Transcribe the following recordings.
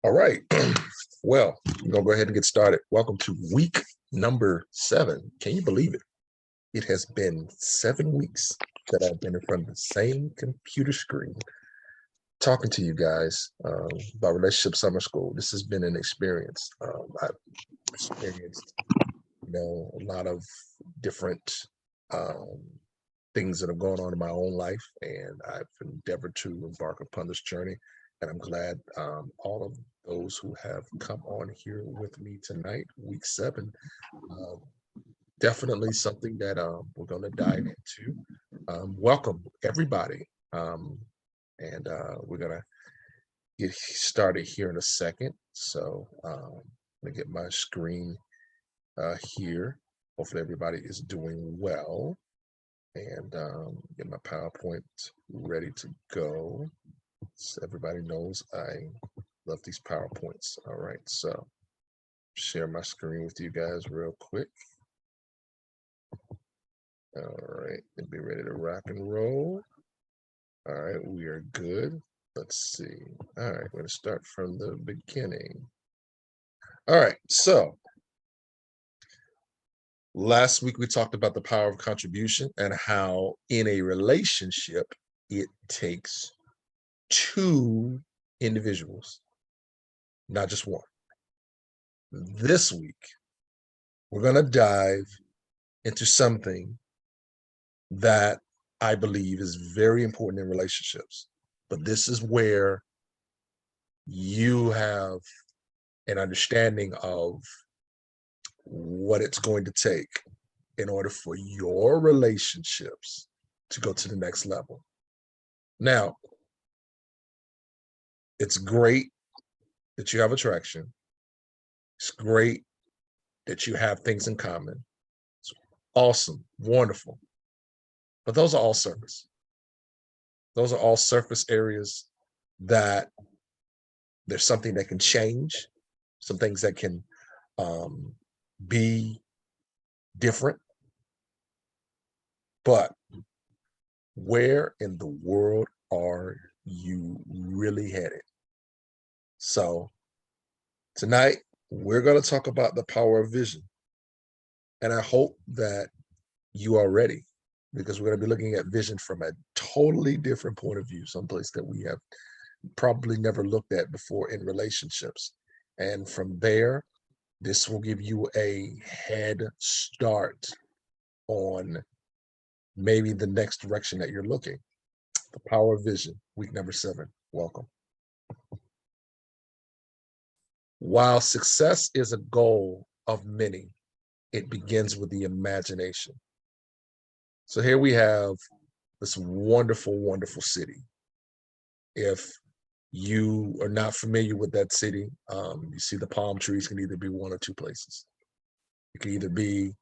All right. Well, we're going to go ahead and get started. Welcome to week number 7. Can you believe it? It has been 7 weeks that I've been in front of the same computer screen talking to you guys about Relationship Summer School. This has been an experience. I've experienced, a lot of different things that have gone on in my own life, and I've endeavored to embark upon this journey. And I'm glad all of those who have come on here with me tonight, week 7, definitely something that we're going to dive into. Welcome, everybody. And we're going to get started here in a second. So I'm going to get my screen here. Hopefully everybody is doing well. And get my PowerPoint ready to go. So everybody knows I love these PowerPoints. All right, so share my screen with you guys real quick. All right, and be ready to rock and roll. All right, we are good. Let's see. All right, we're going to start from the beginning. All right, so last week we talked about the power of contribution and how in a relationship it takes 2 individuals, not just one. This week, we're going to dive into something that I believe is very important in relationships. But this is where you have an understanding of what it's going to take in order for your relationships to go to the next level. Now, it's great that you have attraction. It's great that you have things in common. It's awesome, wonderful. But those are all surface. Those are all surface areas that there's something that can change, some things that can be different. But where in the world are you really headed? So tonight, we're going to talk about the power of vision. And I hope that you are ready, because we're going to be looking at vision from a totally different point of view, someplace that we have probably never looked at before in relationships. And from there, this will give you a head start on maybe the next direction that you're looking. The power of vision, week number 7. Welcome. While success is a goal of many, it begins with the imagination. So here we have this wonderful, wonderful city. If you are not familiar with that city, you see the palm trees can either be one or 2 places. It can either be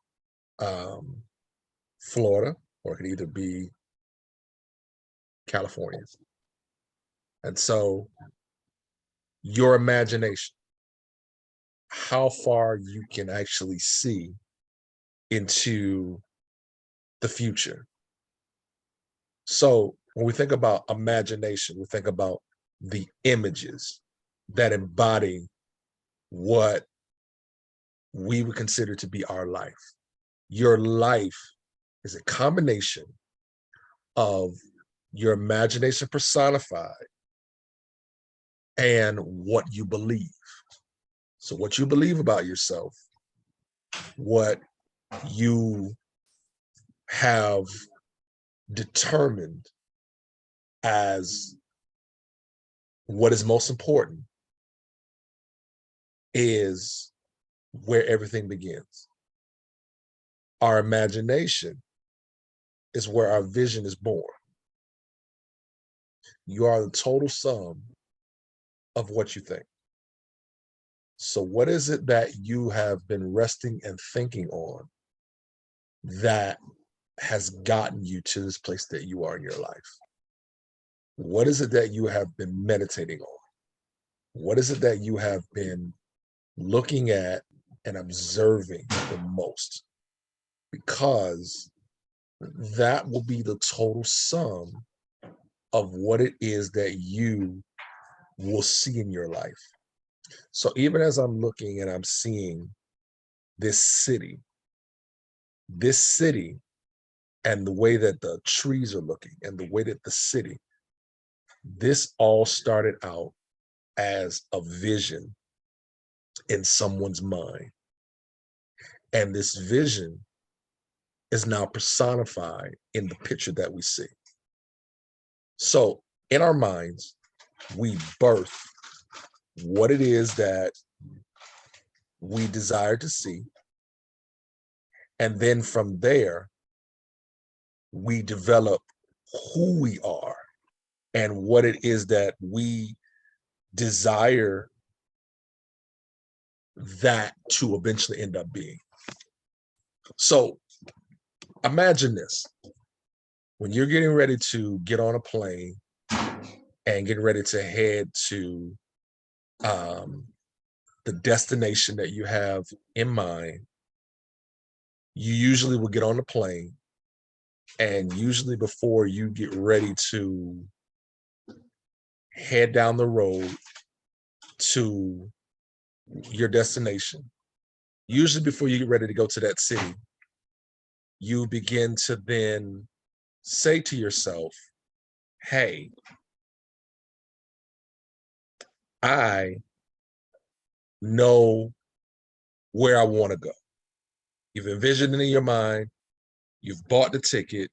Florida, or it can either be California. And so your imagination, how far you can actually see into the future. So when we think about imagination, we think about the images that embody what we would consider to be our life. Your life is a combination of your imagination personified and what you believe. So what you believe about yourself, what you have determined as what is most important, is where everything begins. Our imagination is where our vision is born. You are the total sum of what you think. So what is it that you have been resting and thinking on that has gotten you to this place that you are in your life? What is it that you have been meditating on? What is it that you have been looking at and observing the most? Because that will be the total sum of what it is that you will see in your life. So even as I'm looking and I'm seeing this city and the way that the trees are looking and the way that the city, this all started out as a vision in someone's mind. And this vision is now personified in the picture that we see. So in our minds, we birth what it is that we desire to see. And then from there, we develop who we are and what it is that we desire that to eventually end up being. So imagine this. When you're getting ready to get on a plane and getting ready to head to the destination that you have in mind, you usually will get on the plane, and usually before you get ready to head down the road to your destination, usually before you get ready to go to that city, you begin to then say to yourself, hey, I know where I want to go. You've envisioned it in your mind, you've bought the ticket,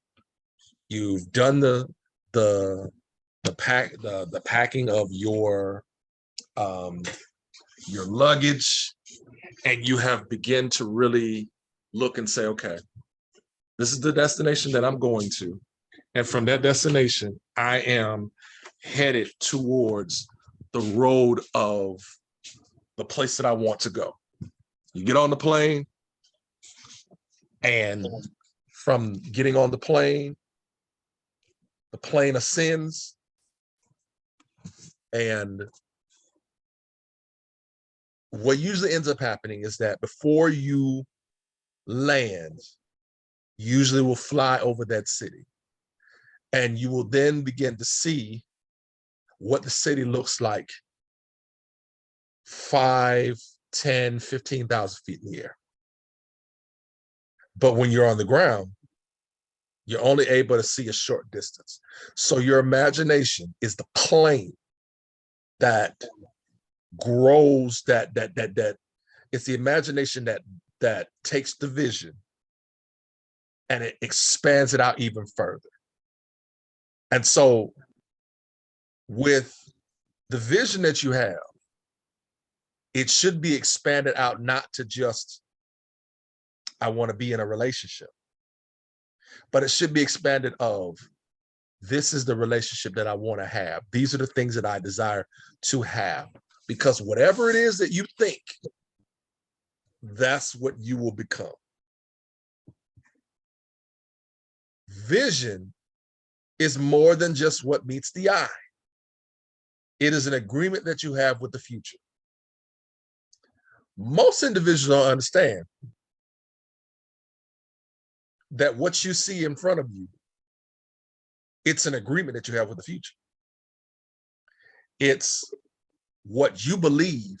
you've done the the packing of your luggage, and you have begun to really look and say, okay, this is the destination that I'm going to. And from that destination, I am headed towards the road of the place that I want to go. You get on the plane, and from getting on the plane ascends, and what usually ends up happening is that before you land, you usually will fly over that city, and you will then begin to see what the city looks like 5, 10, 15,000 feet in the air. But when you're on the ground, you're only able to see a short distance. So your imagination is the plane that grows, that it's the imagination that takes the vision and it expands it out even further. And so with the vision that you have, it should be expanded out, not to just, I want to be in a relationship, but it should be expanded of, this is the relationship that I want to have. These are the things that I desire to have. Because whatever it is that you think, that's what you will become. Vision is more than just what meets the eye. It is an agreement that you have with the future. Most individuals don't understand that what you see in front of you, it's an agreement that you have with the future. It's what you believe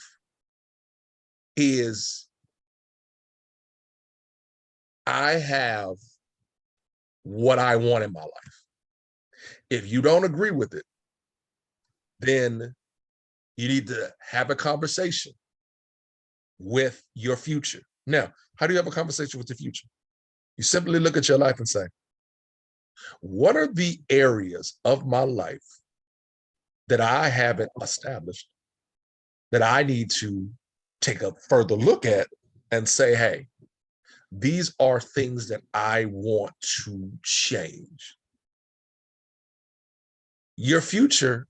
is, I have what I want in my life. If you don't agree with it, then you need to have a conversation with your future. Now, how do you have a conversation with the future? You simply look at your life and say, what are the areas of my life that I haven't established that I need to take a further look at and say, hey, these are things that I want to change. Your future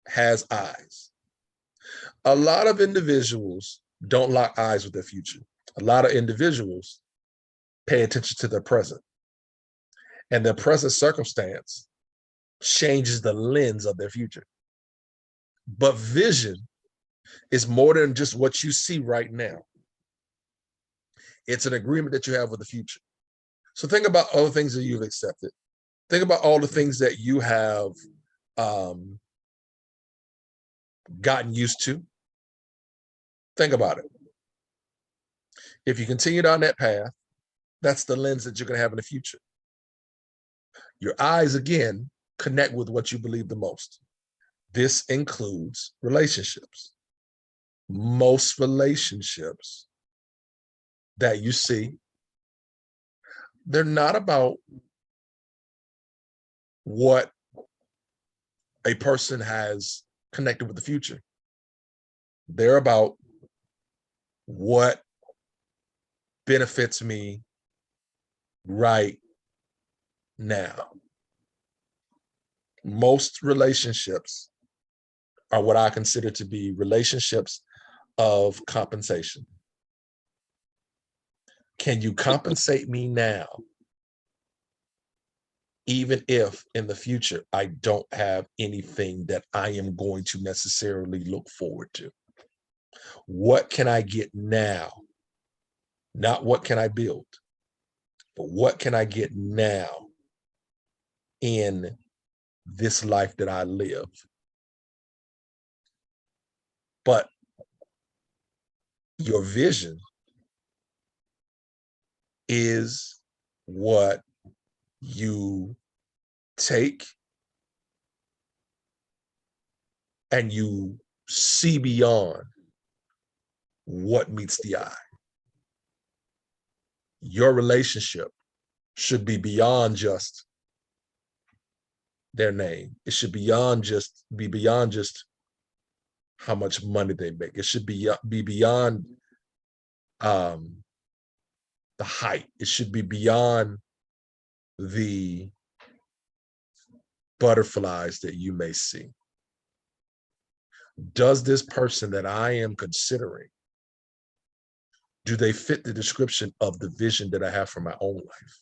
has eyes. A lot of individuals don't lock eyes with their future. A lot of individuals pay attention to their present, and their present circumstance changes the lens of their future. But vision is more than just what you see right now. It's an agreement that you have with the future. So think about all the things that you've accepted. Think about all the things that you have gotten used to. Think about it. If you continue down that path, that's the lens that you're going to have in the future. Your eyes, again, connect with what you believe the most. This includes relationships. Most relationships that you see, they're not about what a person has connected with the future. They're about what benefits me right now. Most relationships are what I consider to be relationships of compensation. Can you compensate me now, even if in the future I don't have anything that I am going to necessarily look forward to? What can I get now? Not what can I build, but what can I get now in this life that I live? But your vision is what you take and you see beyond what meets the eye. Your relationship should be beyond just their name. It should be beyond just how much money they make. It should be beyond the height. It should be beyond the butterflies that you may see. Does this person that I am considering, do they fit the description of the vision that I have for my own life?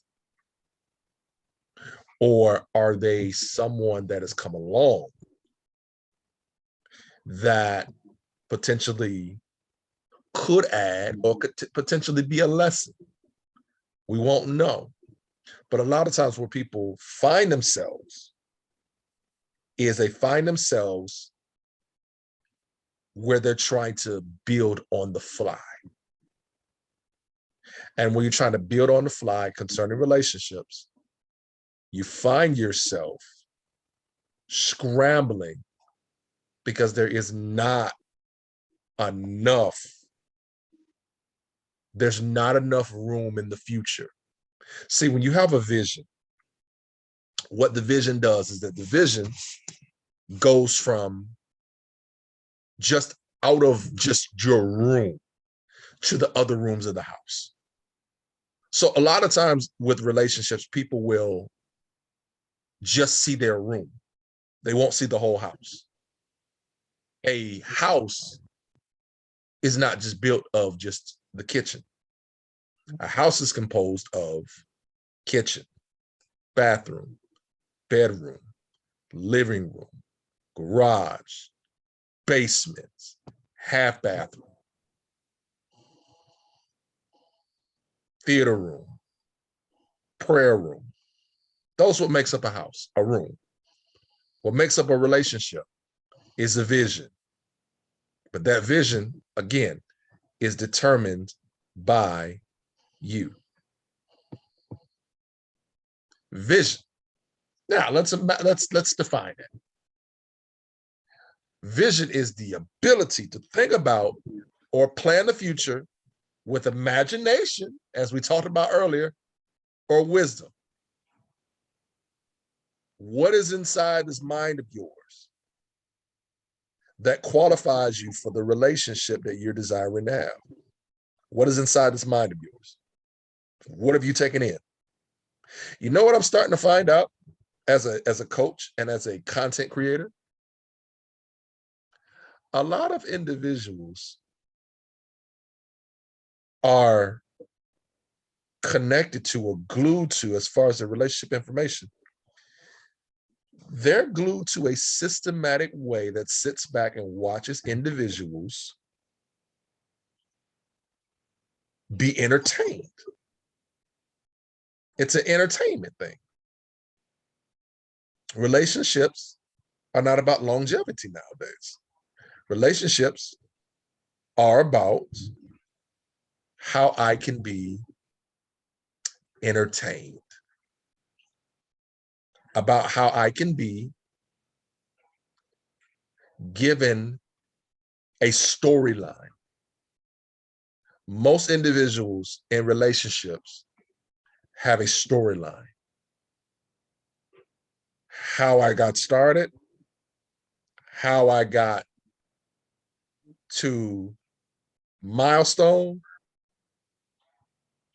Or are they someone that has come along that potentially could add or could potentially be a lesson? We won't know. But a lot of times where people find themselves is they find themselves where they're trying to build on the fly. And when you're trying to build on the fly concerning relationships, you find yourself scrambling because there is not enough. There's not enough room in the future. See, when you have a vision, what the vision does is that the vision goes from just out of just your room to the other rooms of the house. So a lot of times with relationships, people will just see their room. They won't see the whole house. A house is not just built of just the kitchen. A house is composed of kitchen, bathroom, bedroom, living room, garage, basements, half bathroom, theater room, prayer room. Those what makes up a house, a room. What makes up a relationship is a vision. But that vision, again, is determined by you. Vision. Now let's define it. Vision is the ability to think about or plan the future with imagination, as we talked about earlier, or wisdom. What is inside this mind of yours that qualifies you for the relationship that you're desiring to have? What is inside this mind of yours? What have you taken in? You know what I'm starting to find out as a coach and as a content creator? A lot of individuals are connected to or glued to, as far as the relationship information, they're glued to a systematic way that sits back and watches individuals be entertained. It's an entertainment thing. Relationships are not about longevity nowadays. Relationships are about how I can be entertained, about how I can be given a storyline. Most individuals in relationships have a storyline. How I got started, how I got to milestone,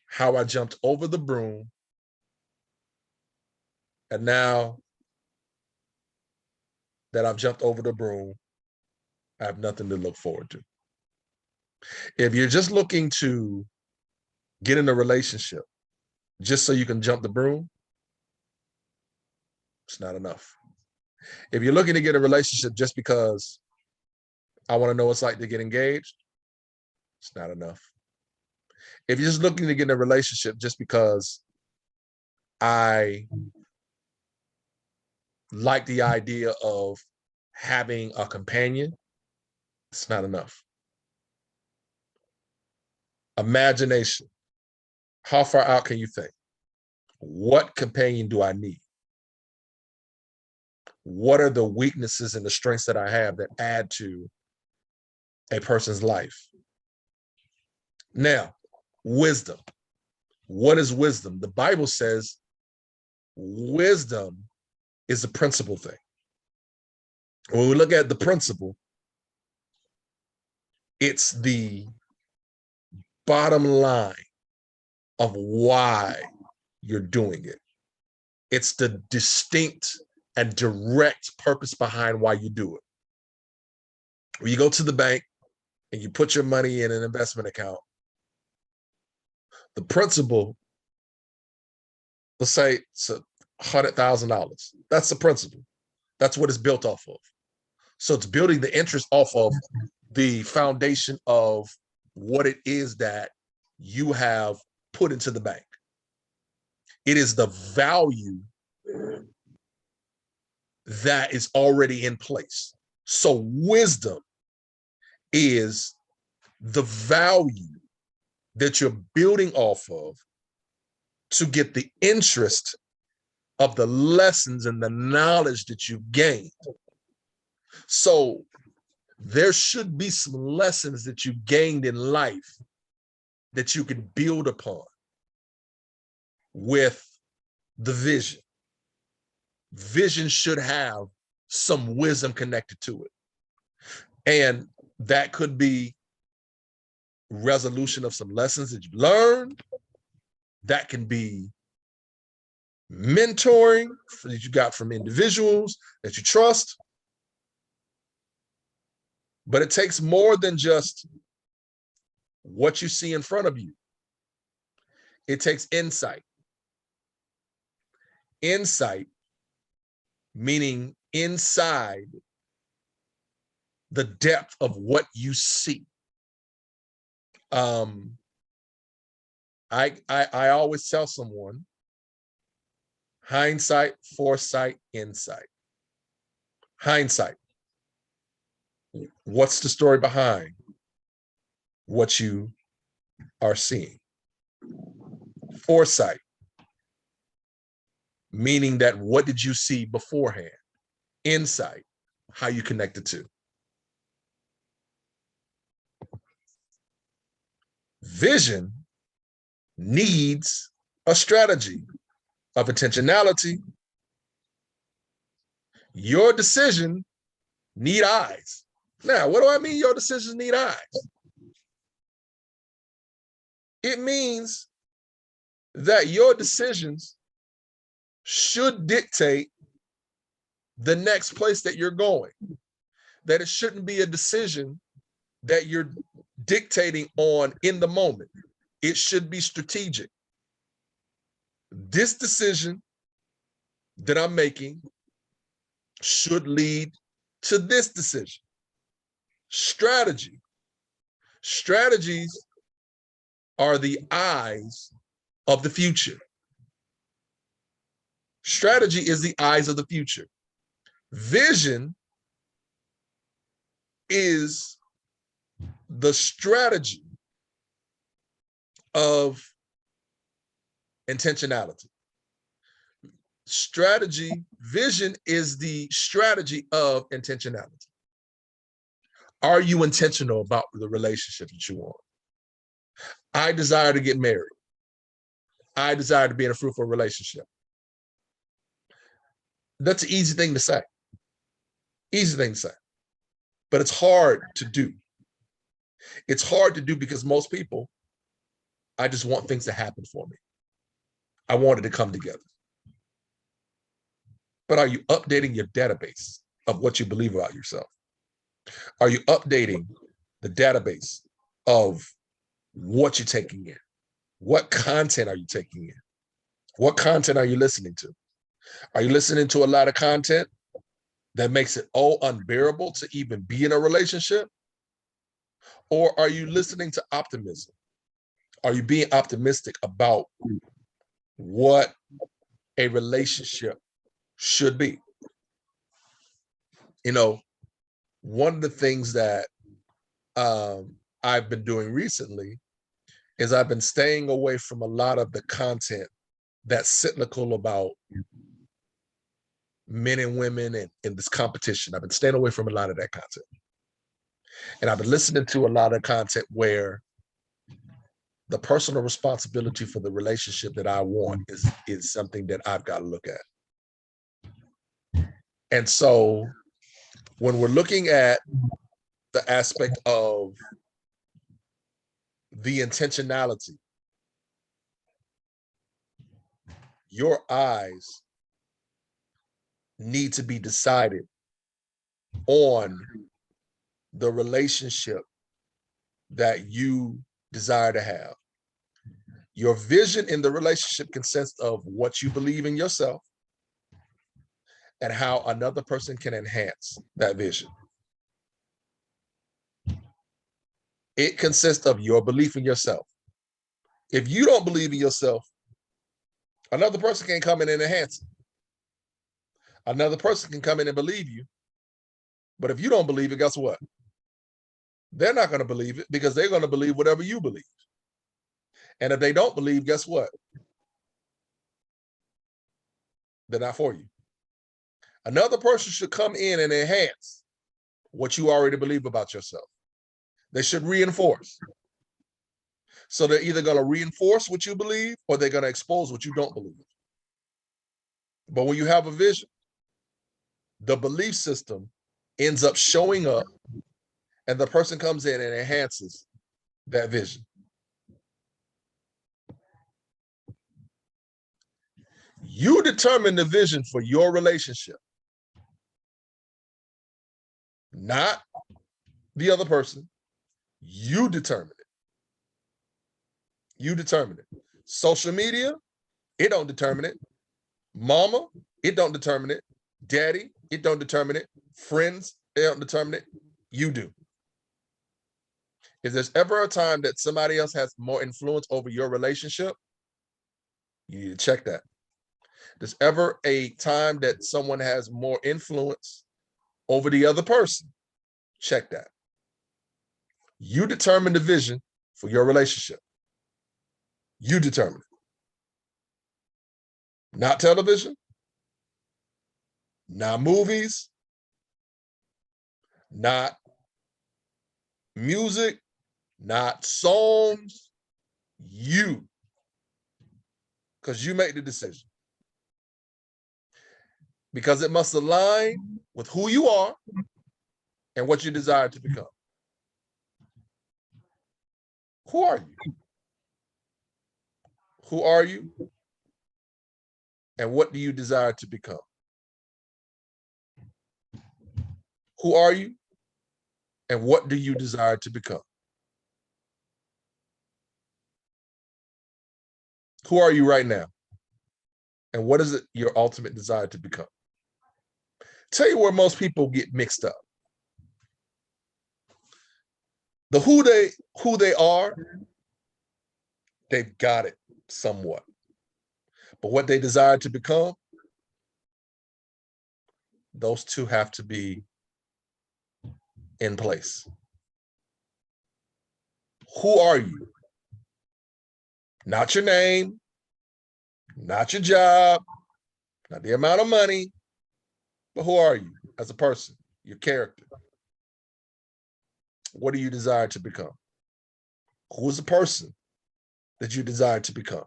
how I jumped over the broom, and now that I've jumped over the broom, I have nothing to look forward to. If you're just looking to get in a relationship just so you can jump the broom, it's not enough. If you're looking to get a relationship just because I want to know what it's like to get engaged, it's not enough. If you're just looking to get in a relationship just because I like the idea of having a companion, it's not enough. Imagination. How far out can you think? What companion do I need? What are the weaknesses and the strengths that I have that add to a person's life? Now, wisdom. What is wisdom? The Bible says wisdom is a principal thing. When we look at the principle, it's the bottom line of why you're doing it. It's the distinct and direct purpose behind why you do it. When you go to the bank and you put your money in an investment account, the principal, let's say it's $100,000. That's the principal. That's what it's built off of. So it's building the interest off of the foundation of what it is that you have put into the bank. It is the value that is already in place. So wisdom is the value that you're building off of to get the interest of the lessons and the knowledge that you've gained. So there should be some lessons that you gained in life that you can build upon with the vision. Vision should have some wisdom connected to it. And that could be resolution of some lessons that you've learned. That can be mentoring that you got from individuals that you trust. But it takes more than just what you see in front of you. It takes insight. Insight, meaning inside the depth of what you see. I always tell someone, hindsight, foresight, insight. Hindsight. What's the story behind what you are seeing? Foresight, meaning that what did you see beforehand? Insight, how you connect the two. Vision needs a strategy of intentionality. Your decision need eyes. Now, what do I mean your decisions need eyes? It means that your decisions should dictate the next place that you're going. That it shouldn't be a decision that you're dictating on in the moment. It should be strategic. This decision that I'm making should lead to this decision. Strategy. Strategies are the eyes of the future. Strategy is the eyes of the future. Vision is the strategy of intentionality. Vision is the strategy of intentionality. Are you intentional about the relationship that you want? I desire to get married. I desire to be in a fruitful relationship. That's an easy thing to say. Easy thing to say. But it's hard to do. It's hard to do because most people, I just want things to happen for me. I want it to come together. But are you updating your database of what you believe about yourself? Are you updating the database of what you're taking in? What content are you taking in? What content are you listening to? Are you listening to a lot of content that makes it unbearable to even be in a relationship? Or are you listening to optimism? Are you being optimistic about what a relationship should be? You know, one of the things that I've been doing recently is I've been staying away from a lot of the content that's cyclical about men and women and in this competition. I've been staying away from a lot of that content. And I've been listening to a lot of content where the personal responsibility for the relationship that I want is something that I've got to look at. And so when we're looking at the aspect of the intentionality, your eyes need to be decided on the relationship that you desire to have. Your vision in the relationship consists of what you believe in yourself and how another person can enhance that vision. It consists of your belief in yourself. If you don't believe in yourself, another person can come in and enhance it. Another person can come in and believe you. But if you don't believe it, guess what? They're not going to believe it because they're going to believe whatever you believe. And if they don't believe, guess what? They're not for you. Another person should come in and enhance what you already believe about yourself. They should reinforce. So they're either going to reinforce what you believe or they're going to expose what you don't believe. But when you have a vision, the belief system ends up showing up and the person comes in and enhances that vision. You determine the vision for your relationship, not the other person. You determine it. You determine it. Social media, it don't determine it. Mama, it don't determine it. Daddy, it don't determine it. Friends, they don't determine it. You do. If there's ever a time that somebody else has more influence over your relationship, you need to check that. There's ever a time that someone has more influence over the other person, check that. You determine the vision for your relationship. You determine it. Not television, not movies, not music, not songs. You. Because you make the decision. Because it must align with who you are and what you desire to become. Who are you? Who are you? And what do you desire to become? Who are you? And what do you desire to become? Who are you right now? And what is it your ultimate desire to become? Tell you where most people get mixed up. The who they are, they've got it somewhat. But what they desire to become, those two have to be in place. Who are you? Not your name, not your job, not the amount of money, but who are you as a person, your character? What do you desire to become? Who's the person that you desire to become?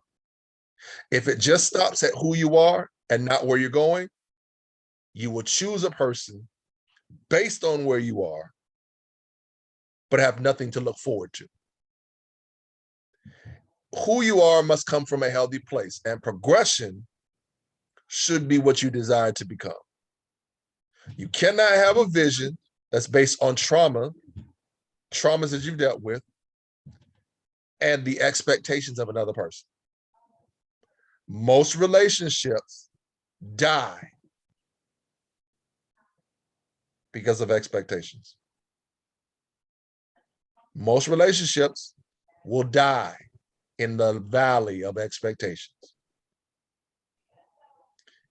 If it just stops at who you are and not where you're going, you will choose a person based on where you are, but have nothing to look forward to. Who you are must come from a healthy place, and progression should be what you desire to become. You cannot have a vision that's based on traumas that you've dealt with, and the expectations of another person. Most relationships die because of expectations. Most relationships will die in the valley of expectations.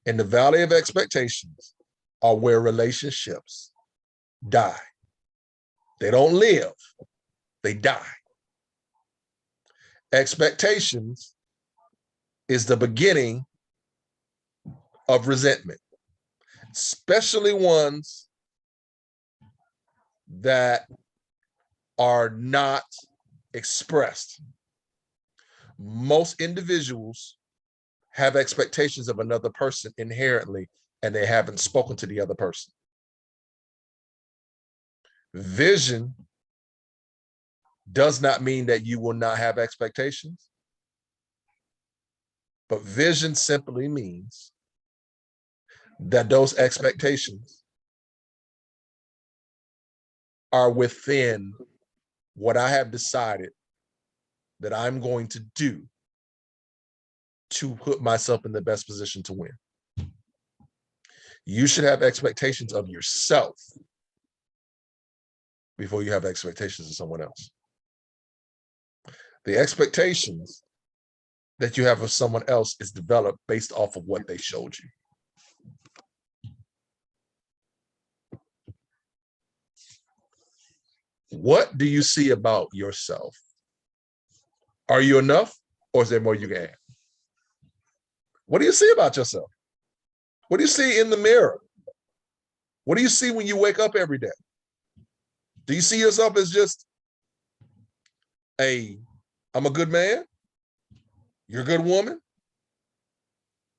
In the valley of expectations are where relationships die. They don't live, they die. Expectations is the beginning of resentment, especially ones that are not expressed. Most individuals have expectations of another person inherently, and they haven't spoken to the other person. Vision does not mean that you will not have expectations, but vision simply means that those expectations are within what I have decided that I'm going to do to put myself in the best position to win. You should have expectations of yourself before you have expectations of someone else. The expectations that you have of someone else is developed based off of what they showed you. What do you see about yourself? Are you enough, or is there more you can add? What do you see about yourself? What do you see in the mirror? What do you see when you wake up every day? Do you see yourself as just I'm a good man? You're a good woman?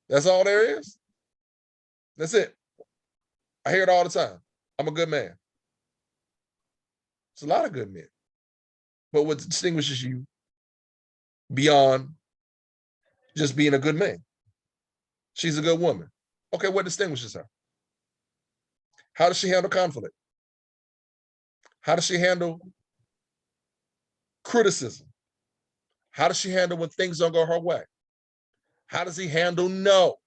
That's all there is? That's it. I hear it all the time. I'm a good man. It's a lot of good men. But what distinguishes you beyond just being a good man? She's a good woman. Okay, what distinguishes her? How does she handle conflict? How does she handle criticism? How does she handle when things don't go her way? How does he handle no?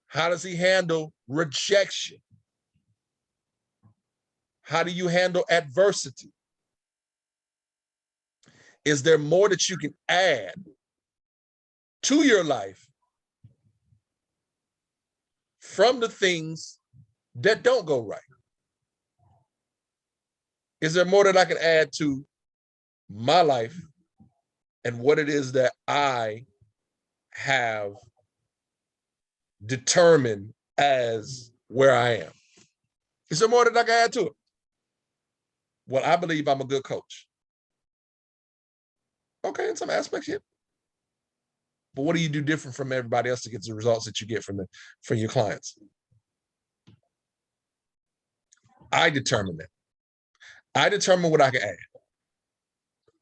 How does he handle rejection? How do you handle adversity? Is there more that you can add to your life from the things that don't go right? Is there more that I can add to my life and what it is that I have determined as where I am? Is there more that I can add to it? Well, I believe I'm a good coach. Okay, in some aspects, yeah. But what do you do different from everybody else to get the results that you get from your clients? I determine that. I determine what I can add.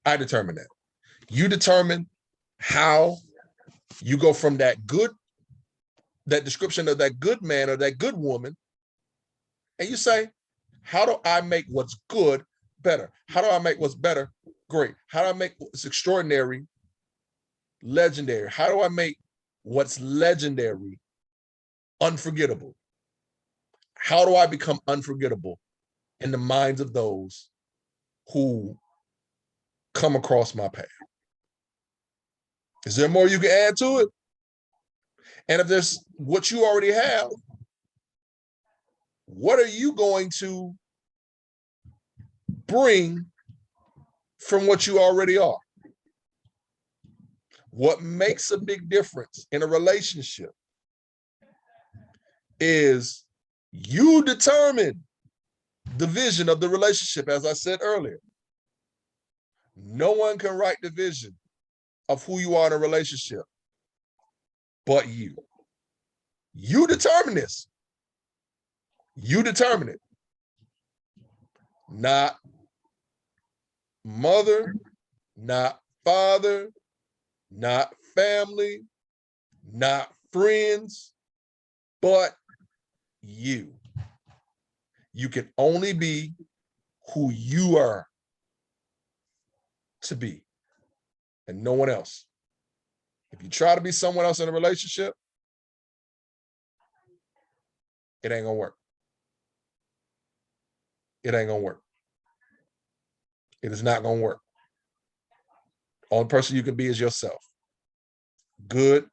I determine that. You determine how you go from that description of that good man or that good woman, and you say, how do I make what's good better? How do I make what's better great? How do I make what's extraordinary legendary? How do I make what's legendary unforgettable? How do I become unforgettable in the minds of those who come across my path? Is there more you can add to it? And if there's what you already have, what are you going to bring from what you already are. What makes a big difference in a relationship is you determine the vision of the relationship, as I said earlier. No one can write the vision of who you are in a relationship but you. You determine this. You determine it. Not mother, not father, not family, not friends, but you. You can only be who you are to be, and no one else. If you try to be someone else in a relationship, it ain't gonna work. It ain't gonna work. It is not gonna work. Only person you can be is yourself. Good,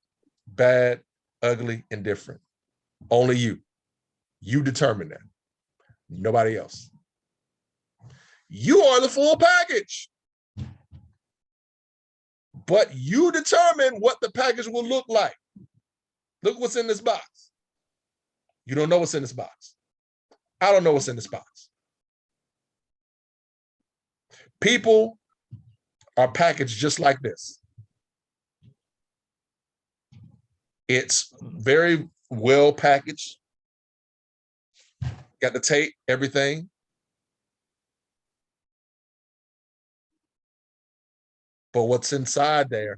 bad, ugly, indifferent. Only you. You determine that. Nobody else. You are the full package. But you determine what the package will look like. Look what's in this box. You don't know what's in this box. I don't know what's in this box. People are packaged just like this. It's very well packaged. Got the tape, everything. But what's inside there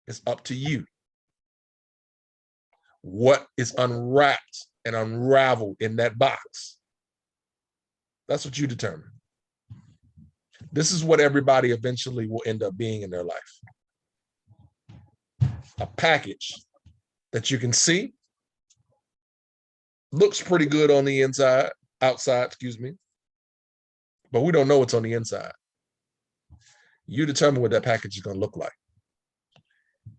is up to you. What is unwrapped and unraveled in that box? That's what you determine. This is what everybody eventually will end up being in their life. A package that you can see, looks pretty good on the outside, excuse me, but we don't know what's on the inside. You determine what that package is going to look like.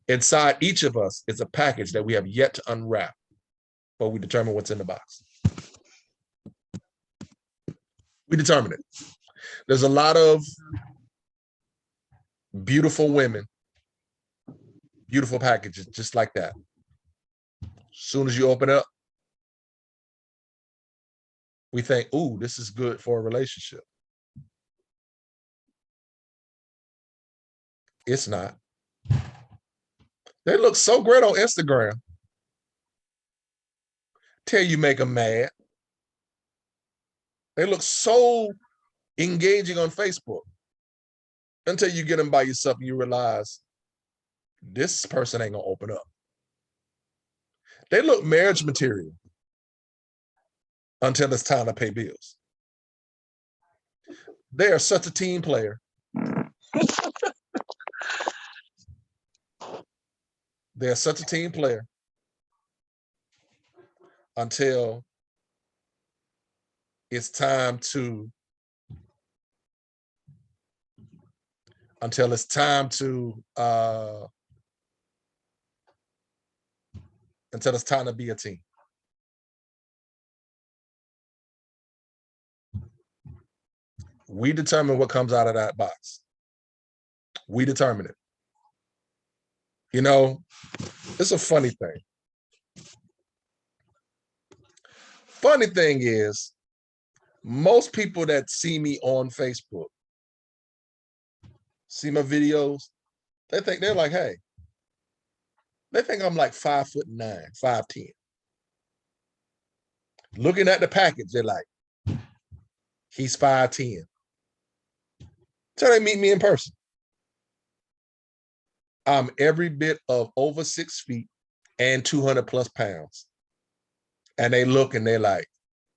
Inside each of us is a package that we have yet to unwrap, but we determine what's in the box. We determine it. There's a lot of beautiful women, beautiful packages, just like that. As soon as you open up, we think, ooh, this is good for a relationship. It's not. They look so great on Instagram. Till you make them mad. They look so engaging on Facebook until you get them by yourself and you realize this person ain't gonna open up. They look marriage material until it's time to pay bills. They are such a team player. They're such a team player until it's time to until it's time to be a team. We determine what comes out of that box. We determine it. You know, it's a funny thing. Funny thing is, most people that see me on Facebook, see my videos, they're like, hey, they think I'm like 5'9", 5'10". Looking at the package, they're like, he's 5'10". So they meet me in person. I'm every bit of over 6 feet and 200 plus pounds. And they look and they're like,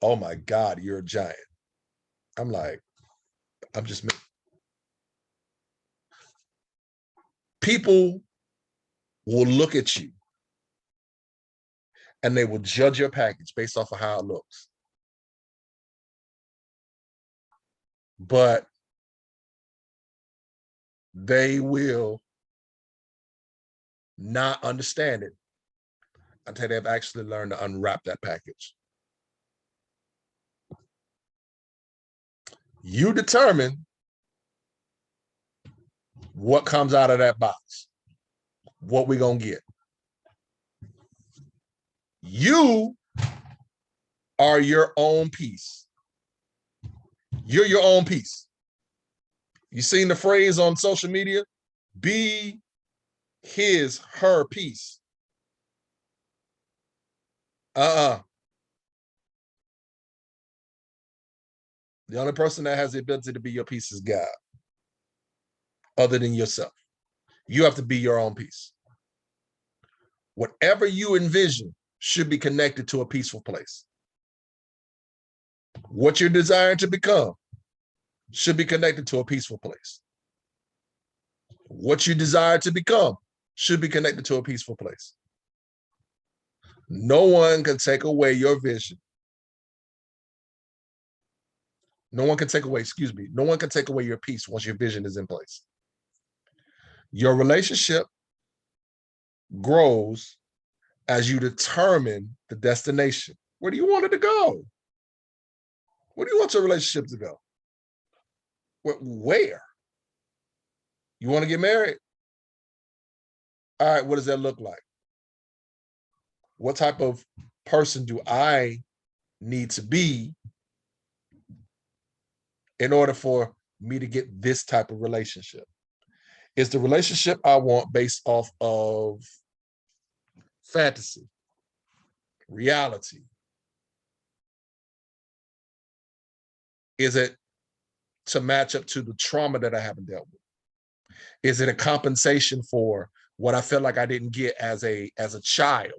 oh my God, you're a giant. I'm like, I'm just me. People will look at you and they will judge your package based off of how it looks. But they will not understand it until they've actually learned to unwrap that package. You determine What comes out of that box? What we gonna get? You are your own piece. You're your own piece. You seen the phrase on social media? Be his, her piece. The only person that has the ability to be your piece is God, other than yourself. You have to be your own piece. Whatever you envision should be connected to a peaceful place. What you're desiring to become should be connected to a peaceful place. What you desire to become should be connected to a peaceful place. No one can take away your vision. No one can take away, no one can take away your peace once your vision is in place. Your relationship grows as you determine the destination. Where do you want it to go? Where do you want your relationship to go? Where? You want to get married? All right, what does that look like? What type of person do I need to be in order for me to get this type of relationship? Is the relationship I want based off of fantasy, reality? Is it to match up to the trauma that I haven't dealt with? Is it a compensation for what I felt like I didn't get as a child?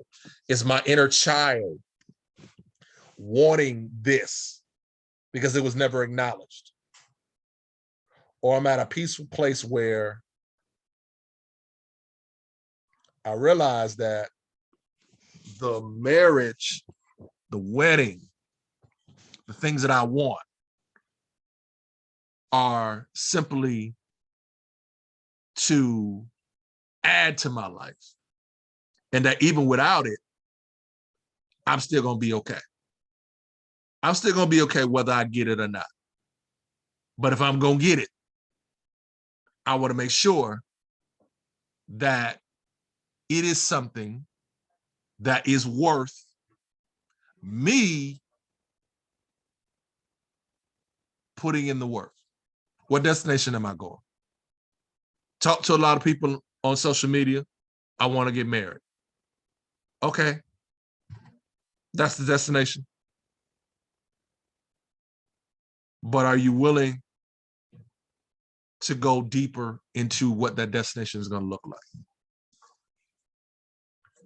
Is my inner child wanting this because it was never acknowledged? Or I'm at a peaceful place where I realize that the marriage, the wedding, the things that I want are simply to add to my life. And that even without it, I'm still going to be okay. I'm still going to be okay whether I get it or not. But if I'm going to get it, I want to make sure that it is something that is worth me putting in the work. What destination am I going? Talk to a lot of people on social media. I want to get married. Okay. That's the destination. But are you willing to go deeper into what that destination is going to look like?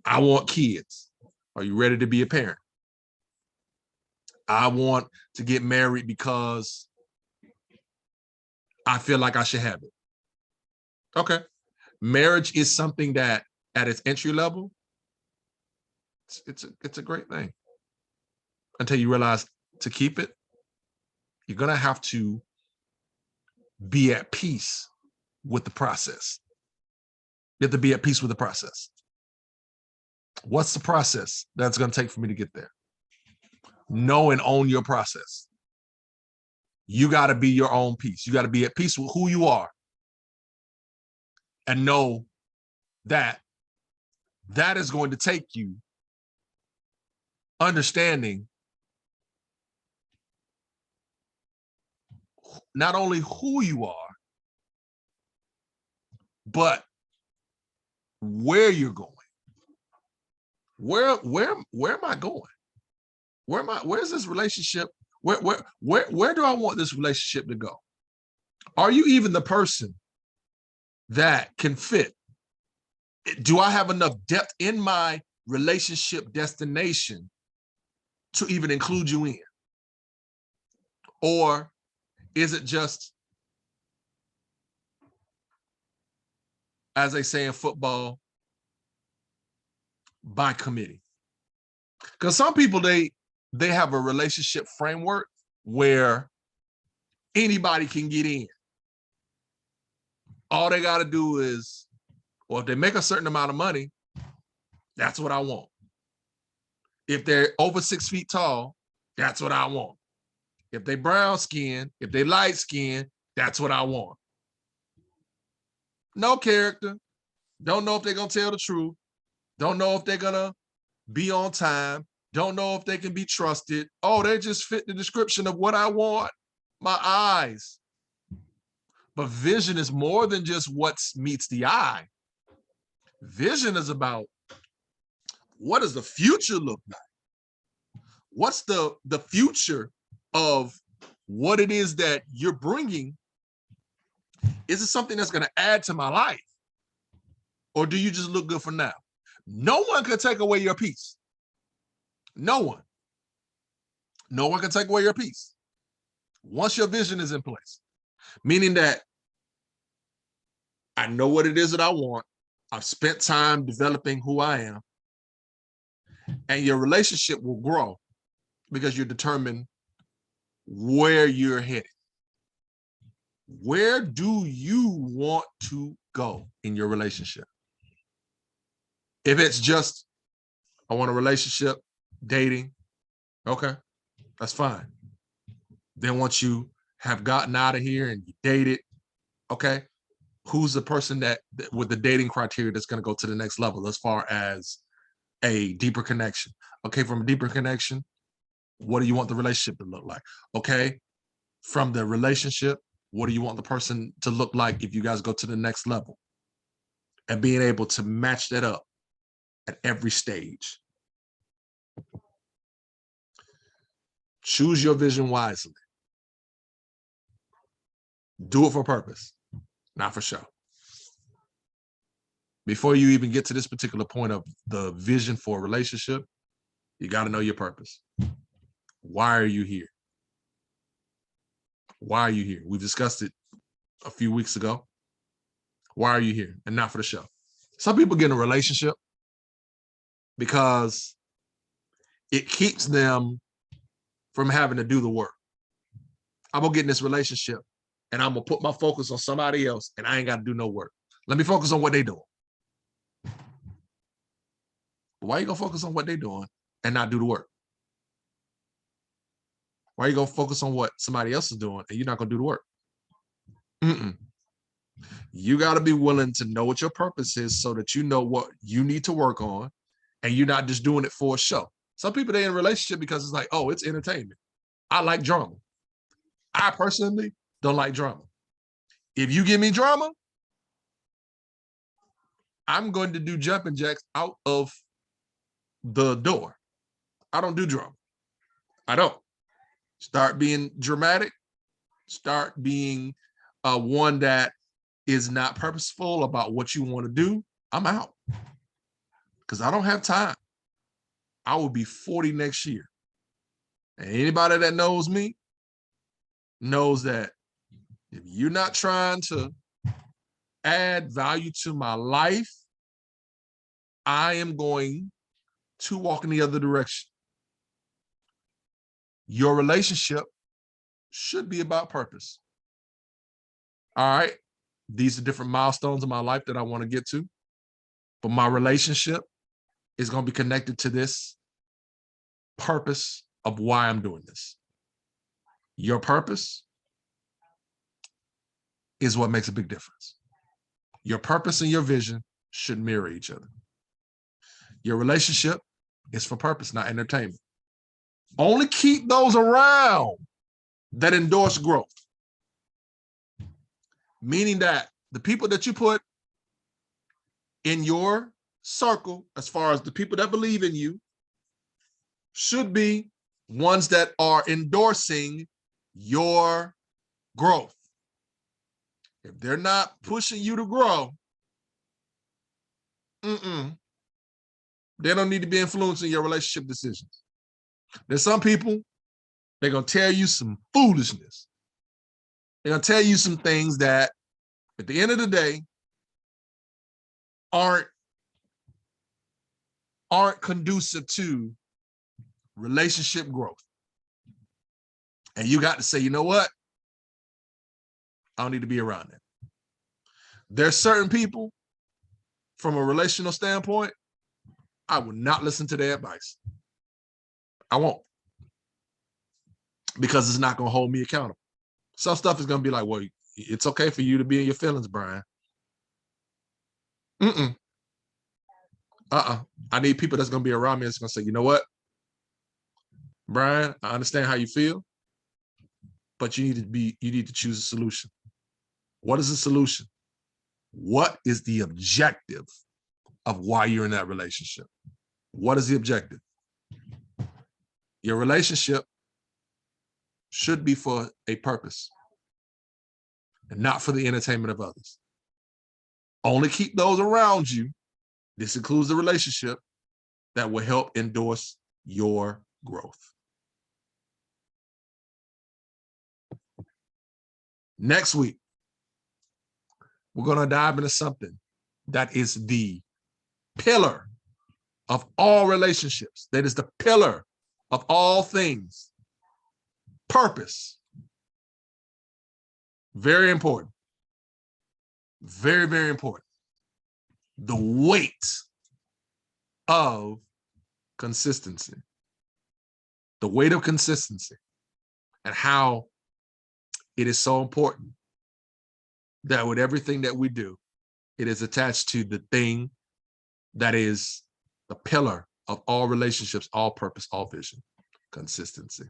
I want kids. Are you ready to be a parent? I want to get married because I feel like I should have it. Okay. Marriage is something that at its entry level, it's a great thing. Until you realize to keep it, you're going to have to be at peace with the process. You have to be at peace with the process. What's the process that's going to take for me to get there? Know and own your process. You got to be your own peace. You got to be at peace with who you are and know that that is going to take you understanding not only who you are, but where you're going. Where am I going? Where's this relationship? Where do I want this relationship to go? Are you even the person that can fit? Do I have enough depth in my relationship destination to even include you in? Or is it just, as they say in football, by committee? Because some people, they have a relationship framework where anybody can get in. All they got to do is, or if they make a certain amount of money, that's what I want. If they're over 6 feet tall, that's what I want. If they brown skin, if they light skin, that's what I want. no character, don't know if they're going to tell the truth, don't know if they're going to be on time, don't know if they can be trusted. Oh, they just fit the description of what I want, my eyes. But vision is more than just what meets the eye. Vision is about, what does the future look like? What's the future of what it is that you're bringing? Is it something that's going to add to my life? Or do you just look good for now? No one can take away your peace. No one. No one can take away your peace once your vision is in place. Meaning that I know what it is that I want. I've spent time developing who I am. And your relationship will grow because you're determined where you're headed. Where do you want to go in your relationship? If it's just, I want a relationship, dating, okay, that's fine. Then once you have gotten out of here and you dated, okay, who's the person that with the dating criteria that's going to go to the next level as far as a deeper connection? Okay, from a deeper connection, what do you want the relationship to look like? Okay, from the relationship, what do you want the person to look like if you guys go to the next level? And being able to match that up at every stage. Choose your vision wisely. Do it for purpose, not for show. Before you even get to this particular point of the vision for a relationship, you got to know your purpose. Why are you here? Why are you here? We discussed it a few weeks ago. Why are you here? And not for the show. Some people get in a relationship because it keeps them from having to do the work. I'm going to get in this relationship and I'm going to put my focus on somebody else and I ain't got to do no work. Let me focus on what they're doing. Why are you going to focus on what they're doing and not do the work? Why are you going to focus on what somebody else is doing and you're not going to do the work? You got to be willing to know what your purpose is so that you know what you need to work on and you're not just doing it for a show. Some people, they're in a relationship because it's like, oh, it's entertainment. I like drama. I personally don't like drama. If you give me drama, I'm going to do jumping jacks out of the door. I don't do drama. I don't. Start being dramatic. Start being one that is not purposeful about what you want to do. I'm out. Because I don't have time. I will be 40 next year. And anybody that knows me knows that if you're not trying to add value to my life, I am going to walk in the other direction. Your relationship should be about purpose. All right. These are different milestones in my life that I want to get to. But my relationship is going to be connected to this purpose of why I'm doing this. Your purpose is what makes a big difference. Your purpose and your vision should mirror each other. Your relationship is for purpose, not entertainment. Only keep those around that endorse growth. Meaning that the people that you put in your circle, as far as the people that believe in you, should be ones that are endorsing your growth. If they're not pushing you to grow, they don't need to be influencing your relationship decisions. There's some people, they're going to tell you some foolishness. They're going to tell you some things that, at the end of the day, aren't conducive to relationship growth. And you got to say, you know what? I don't need to be around them. There's certain people, from a relational standpoint, I will not listen to their advice. I won't. Because it's not going to hold me accountable. Some stuff is going to be like, well, it's okay for you to be in your feelings, Brian. Mm-mm. I need people that's going to be around me that's going to say, you know what, Brian, I understand how you feel, but you need to choose a solution. What is the solution? What is the objective of why you're in that relationship? What is the objective? Your relationship should be for a purpose and not for the entertainment of others. Only keep those around you, this includes the relationship, that will help endorse your growth. Next week, we're going to dive into something that is the pillar of all relationships, that is the pillar of all things. Purpose. Very important. Very, very important. The weight of consistency. The weight of consistency and how it is so important that with everything that we do, it is attached to the thing that is the pillar of all relationships, all purpose, all vision, consistency.